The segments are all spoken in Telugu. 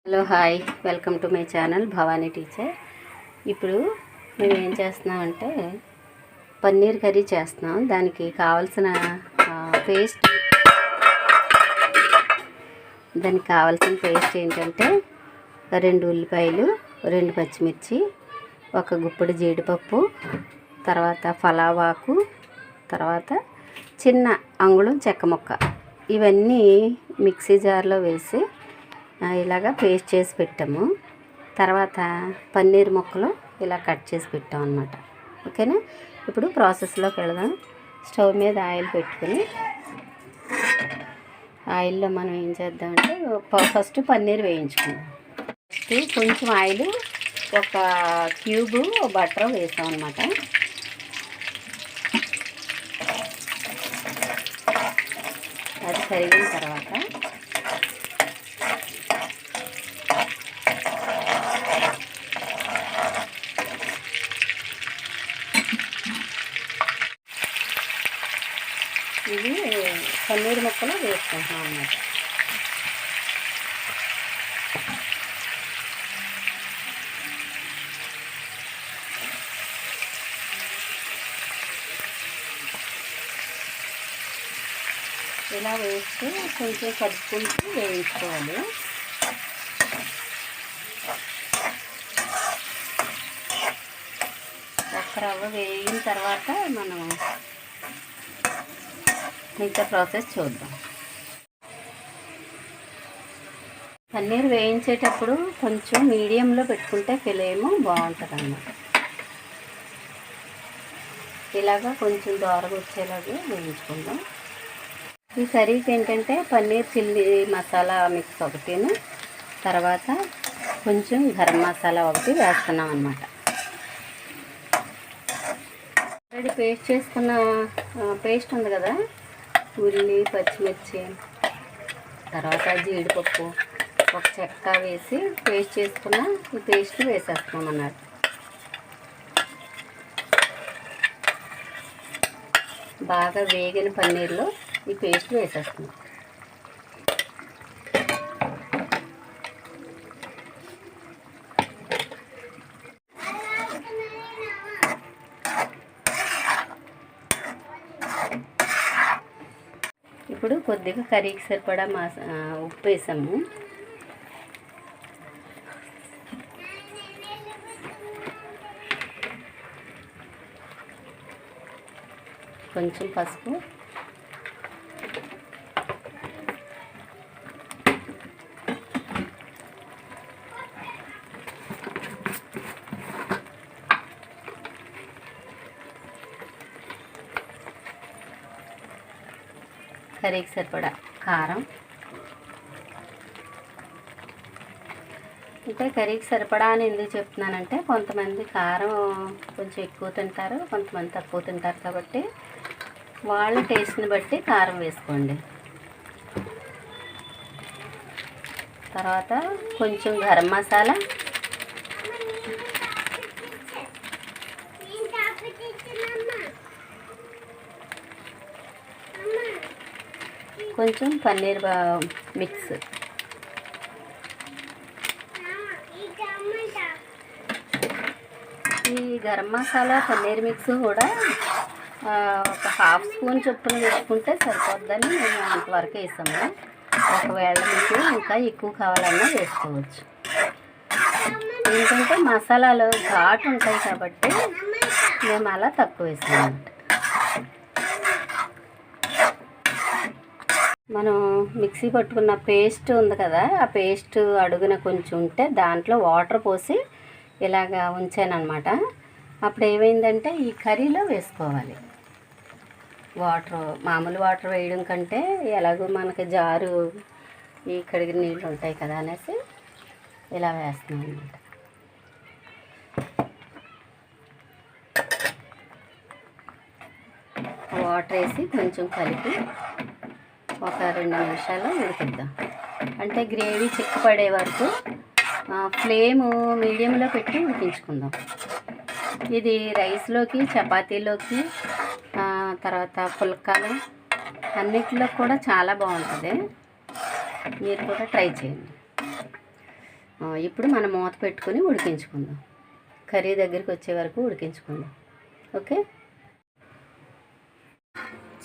Hello hi, welcome to my channel Bhavani teacher. ఇప్పుడు మేము ఏం చేస్తున్నామంటే పన్నీర్ కర్రీ చేస్తున్నాం. దానికి కావాల్సిన పేస్ట్ ఏంటంటే 2 ఉల్లిపాయలు, 2 పచ్చిమిర్చి, 1 గుప్పెడు జీడిపప్పు, తర్వాత ఫలావాకు, తర్వాత చిన్న అంగుళం చెక్క ముక్క. ఇవన్నీ మిక్సీ జార్లో వేసి ఇలాగా పేస్ట్ చేసి పెట్టాము. తర్వాత పన్నీర్ ముక్కలు ఇలా కట్ చేసి పెట్టాం అన్నమాట. ఓకేనా, ఇప్పుడు ప్రాసెస్లోకి వెళదాం. స్టవ్ మీద ఆయిల్ పెట్టుకుని ఆయిల్లో మనం ఏం చేద్దామంటే ఫస్ట్ పన్నీర్ వేయించుకుందాం. ఫస్ట్ కొంచెం ఆయిల్, 1 క్యూబు బటర్ వేసాం అన్నమాట. అది కరిగిన తర్వాత ఇవి పన్నీర్ ముక్కలు వేసుకుంటున్నాం అన్నమాట. ఇలా వేస్తూ కొంచెం కలుపుకుంటూ వేయించుకోవాలి. ఒక రవ్వ వేగిన తర్వాత మనం మిగతా ప్రాసెస్ చూద్దాం. పన్నీర్ వేయించేటప్పుడు కొంచెం మీడియంలో పెట్టుకుంటే ఫ్లేమ్ బాగుంటుంది అన్నమాట. ఇలాగా కొంచెం దోరగా వచ్చేలాగా వేయించుకుందాం. ఈ కర్రీకి ఏంటంటే పన్నీర్ చిల్లీ మసాలా మిక్స్ ఒకటిను, తర్వాత కొంచెం గరం మసాలా ఒకటి వేస్తున్నాం అన్నమాట. ఆల్రెడీ పేస్ట్ చేసుకున్న పేస్ట్ ఉంది కదా, ఉల్లి, పచ్చిమిర్చి, తర్వాత జీడిపప్పు, 1 చెక్క వేసి పేస్ట్ చేసుకున్న ఈ పేస్ట్ వేసేస్తున్నాం అన్నమాట. బాగా వేగిన పన్నీర్లో ఈ పేస్ట్ వేసేస్తున్నాం. ఇప్పుడు కొద్దిగా కర్రీకి సరిపడా ఉప్పు వేసాము. కొంచెం పసుపు, కర్రీకి సరిపడా కారం. అంటే కర్రీకి సరిపడా అని ఎందుకు చెప్తున్నానంటే కొంతమంది కారం కొంచెం ఎక్కువ తింటారు, కొంతమంది తక్కువ తింటారు. కాబట్టి వాళ్ళ టేస్ట్ని బట్టి కారం వేసుకోండి. తర్వాత కొంచెం గరం మసాలా, కొంచెం పన్నీర్ మిక్స్. ఈ గరం మసాలా పన్నీర్ మిక్స్ కూడా 1/2 స్పూన్ చొప్పున వేసుకుంటే సరిపోద్దని మేము అంతవరకు వేసాము. ఒకవేళ మీకు ఇంకా ఎక్కువ కావాలన్నా వేసుకోవచ్చు. ఏంటంటే మసాలాలు ఘాటు ఉంటాయి కాబట్టి మేము అలా తక్కువ వేసాము. మనం మిక్సీ పట్టుకున్న పేస్ట్ ఉంది కదా, ఆ పేస్ట్ అడుగున కొంచెం ఉంటే దాంట్లో వాటర్ పోసి ఇలాగా ఉంచానన్నమాట. అప్పుడు ఏమైందంటే ఈ కర్రీలో వేసుకోవాలి. మామూలు వాటర్ వేయడం కంటే ఎలాగో మనకి జారు ఈ కడిగిన నీళ్ళు ఉంటాయి కదా అనేసి ఇలా వేస్తున్నాం అన్నమాట. వాటర్ వేసి కొంచెం కలిపి ఒక 2 నిమిషాలు ఉడికిద్దాం. అంటే గ్రేవీ చిక్కపడే వరకు ఫ్లేమ్ మీడియంలో పెట్టి ఉడికించుకుందాం. ఇది రైస్లోకి, చపాతీలోకి, తర్వాత పుల్కాలు అన్నిటిలో కూడా చాలా బాగుంటుంది. మీరు కూడా ట్రై చేయండి. ఇప్పుడు మనం మూత పెట్టుకొని ఉడికించుకుందాం. కర్రీ దగ్గరికి వచ్చే వరకు ఉడికించుకుందాం. ఓకే,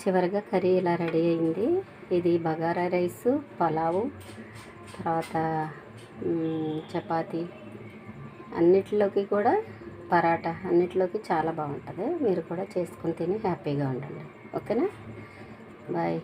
చివరిగా కర్రీ ఇలా రెడీ అయింది. ఇది బగారా రైసు, పలావు, తర్వాత చపాతీ అన్నిటిలోకి కూడా, పరాటా అన్నిటిలోకి చాలా బాగుంటుంది. మీరు కూడా చేసుకొని తిని హ్యాపీగా ఉండండి. ఓకేనా, బాయ్.